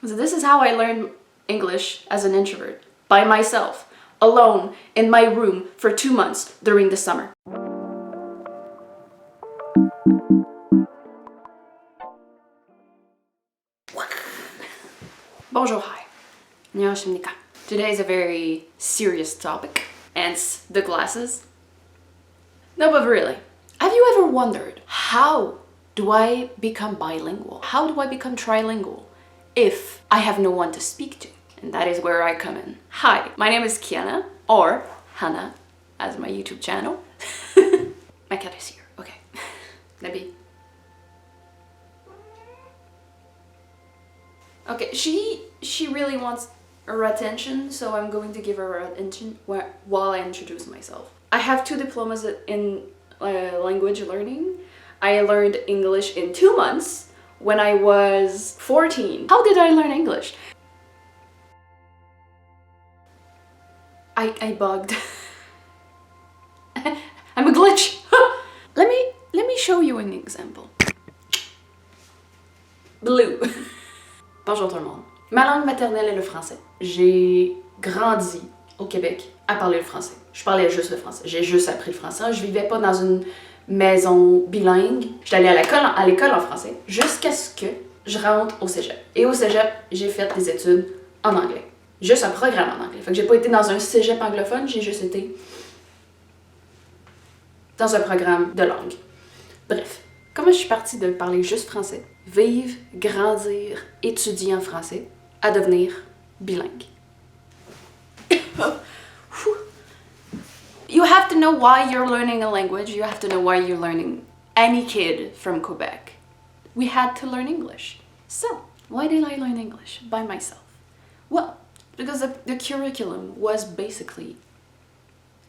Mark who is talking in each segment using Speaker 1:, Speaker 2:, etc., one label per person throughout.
Speaker 1: So this is how I learned English as an introvert. By myself, alone, in my room for 2 months during the summer. Bonjour, hi. 안녕하십니까. Today is a very serious topic, hence the glasses. No, but really, have you ever wondered, how do I become bilingual? How do I become trilingual if I have no one to speak to? And that is where I come in. Hi, my name is Kiana, or Hannah, as my YouTube channel. My cat is here, okay. Maybe. Okay, she really wants her attention, so I'm going to give her attention while I introduce myself. I have 2 diplomas in language learning. I learned English in 2 months when I was 14. How did I learn English? I bugged. I'm a glitch. Let me show you an example. Blue. Bonjour tout le monde. Ma langue maternelle est le français. J'ai grandi au Québec à parler le français. Je parlais juste le français. J'ai juste appris le français. Je vivais pas dans une maison bilingue. J'allais à l'école en français jusqu'à ce que je rentre au cégep. Et au cégep, j'ai fait des études en anglais. Juste un programme en anglais. Fait que j'ai pas été dans un cégep anglophone, j'ai juste été dans un programme de langue. Bref, comment je suis partie de parler juste français, vivre, grandir, étudier en français, à devenir bilingue. You have to know why you're learning a language. You have to know why you're learning. Any kid from Quebec, we had to learn English. So, why did I learn English by myself? Well, because the curriculum was basically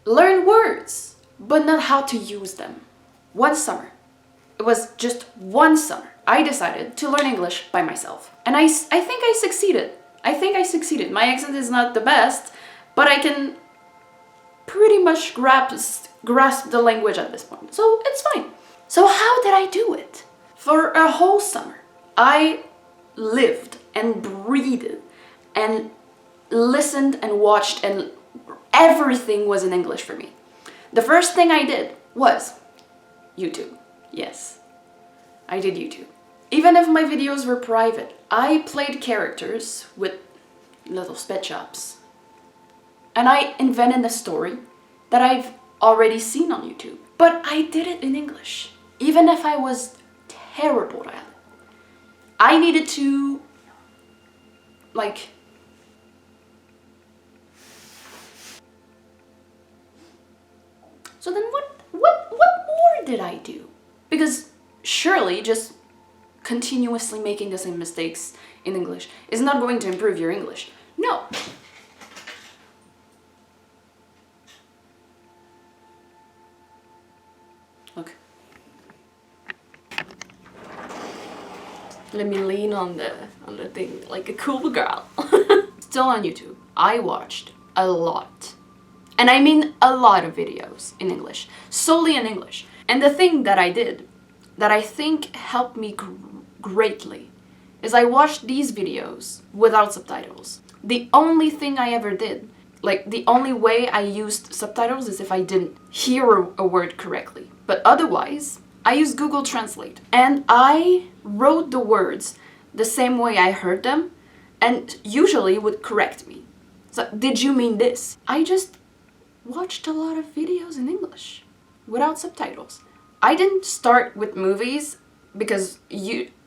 Speaker 1: learn words, but not how to use them. One summer, it was just one summer, I decided to learn English by myself. And I think I succeeded. My accent is not the best, but I can pretty much grasp the language at this point. So it's fine. So how did I do it? For a whole summer, I lived and breathed and listened and watched, and everything was in English for me. The first thing I did was YouTube. Yes, I did YouTube. Even if my videos were private, I played characters with little sped chops. And I invented a story that I've already seen on YouTube. But I did it in English, even if I was terrible at it. I needed to, like, so then what more did I do? Because surely just continuously making the same mistakes in English is not going to improve your English. No. Look. Let me lean on the thing like a cool girl. Still on YouTube, I watched a lot. And I mean a lot of videos in English, solely in English. And the thing that I did, that I think helped me greatly, is I watched these videos without subtitles. The only thing I ever did, like the only way I used subtitles is if I didn't hear a word correctly. But otherwise, I used Google Translate. And I wrote the words the same way I heard them, and usually would correct me. So, did you mean this? I just watched a lot of videos in English without subtitles. I didn't start with movies because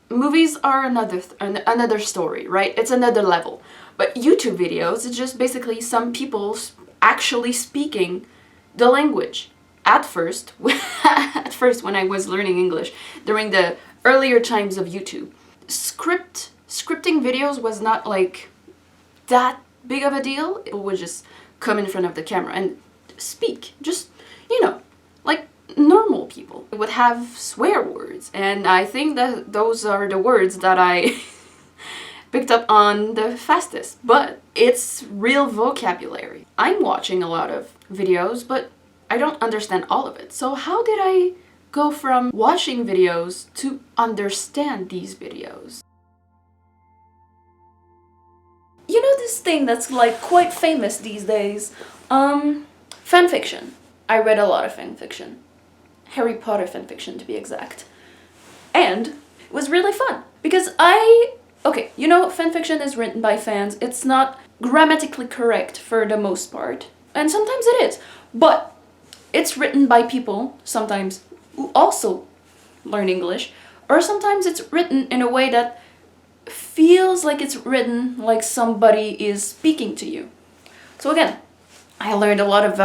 Speaker 1: movies are another story, right? It's another level. But YouTube videos, it's just basically some people actually speaking the language. At first, when I was learning English, during the earlier times of YouTube, scripting videos was not like that big of a deal. People would just come in front of the camera and speak, just, you know, like normal people. It would have swear words, and I think that those are the words that I picked up on the fastest, but it's real vocabulary. I'm watching a lot of videos, but I don't understand all of it. So how did I go from watching videos to understand these videos? this thing that's like quite famous these days. Fanfiction. I read a lot of fanfiction. Harry Potter fanfiction to be exact. And it was really fun because okay, you know, fanfiction is written by fans. It's not grammatically correct for the most part. And sometimes it is. But it's written by people, sometimes, who also learn English. Or sometimes it's written in a way that feels like it's written like somebody is speaking to you. So again, I learned a lot of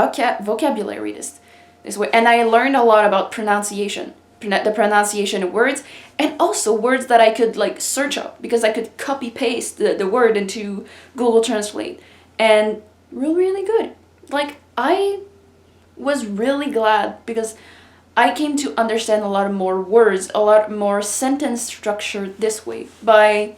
Speaker 1: vocabulary this way. And I learned a lot about pronunciation. The pronunciation of words, and also words that I could like search up because I could copy paste the word into Google Translate, and really good. Like, I was really glad because I came to understand a lot more words, a lot more sentence structure this way by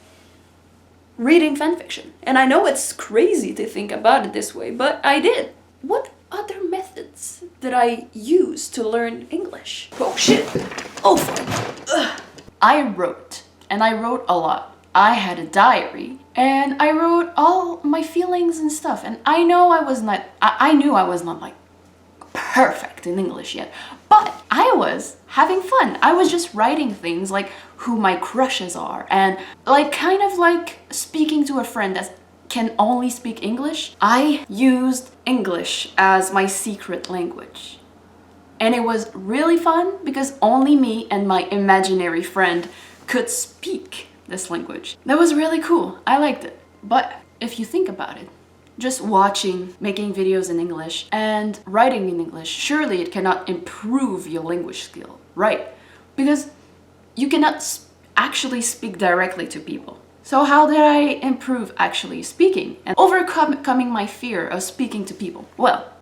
Speaker 1: reading fanfiction. And I know it's crazy to think about it this way, but I did. What other methods did I use to learn English? Oh shit! Oh fuck! Ugh. I wrote, and I wrote a lot. I had a diary, and I wrote all my feelings and stuff. And I know I knew I was not like perfect in English yet, but I was having fun. I was just writing things like who my crushes are, and like kind of like speaking to a friend that can only speak English. I used English as my secret language. And it was really fun because only me and my imaginary friend could speak this language. That was really cool. I liked it. But if you think about it, just watching, making videos in English and writing in English, surely it cannot improve your language skill, right? Because you cannot actually speak directly to people. So how did I improve actually speaking and overcoming my fear of speaking to people? Well,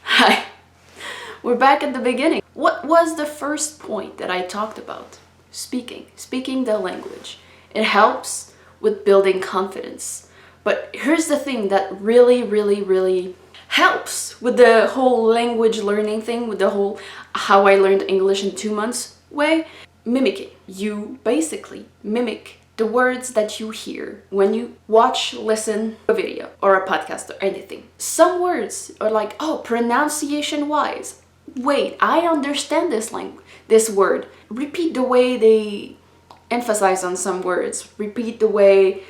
Speaker 1: hi. We're back at the beginning. What was the first point that I talked about? Speaking the language. It helps with building confidence. But here's the thing that really helps with the whole language learning thing, with the whole how I learned English in 2 months way. Mimicking. You basically mimic the words that you hear when you watch, listen a video or a podcast or anything. Some words are like, oh, pronunciation wise, wait, I understand this word. Repeat the way they emphasize on some words. Repeat the way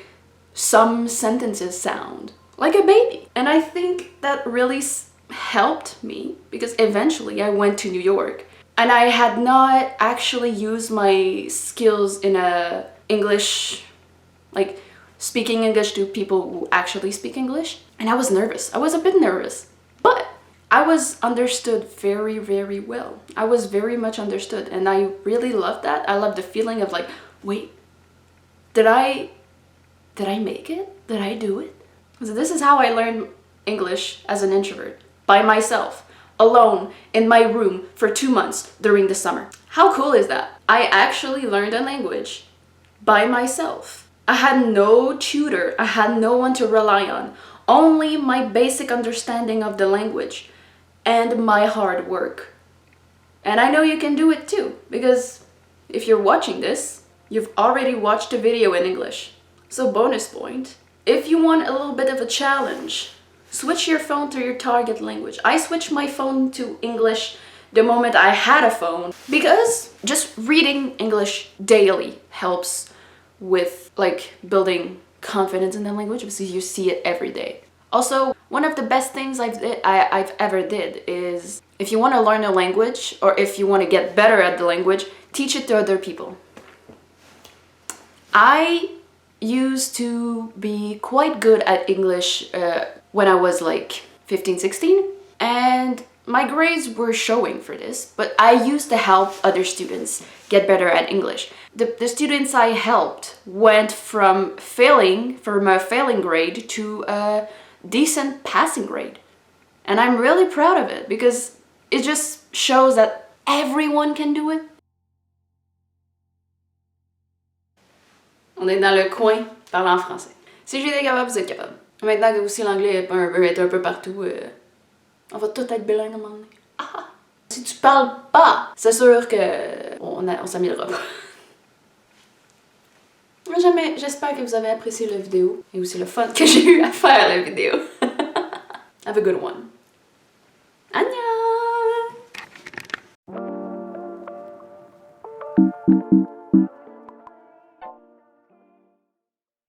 Speaker 1: some sentences sound. Like a baby. And I think that really helped me because eventually I went to New York. And I had not actually used my skills in a English, like speaking English to people who actually speak English. And I was nervous. I was a bit nervous. But I was understood very well. I was very much understood. And I really loved that. I loved the feeling of like, wait, did I make it? Did I do it? So this is how I learned English as an introvert. By myself. Alone in my room for 2 months during the summer. How cool is that? I actually learned a language by myself. I had no tutor. I had no one to rely on. Only my basic understanding of the language and my hard work. And I know you can do it too, because if you're watching this, you've already watched a video in English. So bonus point. If you want a little bit of a challenge, switch your phone to your target language. I switched my phone to English the moment I had a phone because just reading English daily helps with like building confidence in the language because you see it every day. Also, one of the best things I've ever did is if you want to learn a language or if you want to get better at the language, teach it to other people. I used to be quite good at English when I was like 15, 16, and my grades were showing for this, but I used to help other students get better at English. The students I helped went from a failing grade to a decent passing grade. And I'm really proud of it because it just shows that everyone can do it. On est dans le coin, parle en français. Si j'étais capable, vous êtes capable. Maintenant que aussi l'anglais est un peu partout, on va tout être bilingue à un moment donné. Ah! Si tu parles pas, c'est sûr que on s'améliorera pas. J'espère que vous avez apprécié la vidéo et aussi le fun que j'ai eu à faire la vidéo. Have a good one. Annyeong!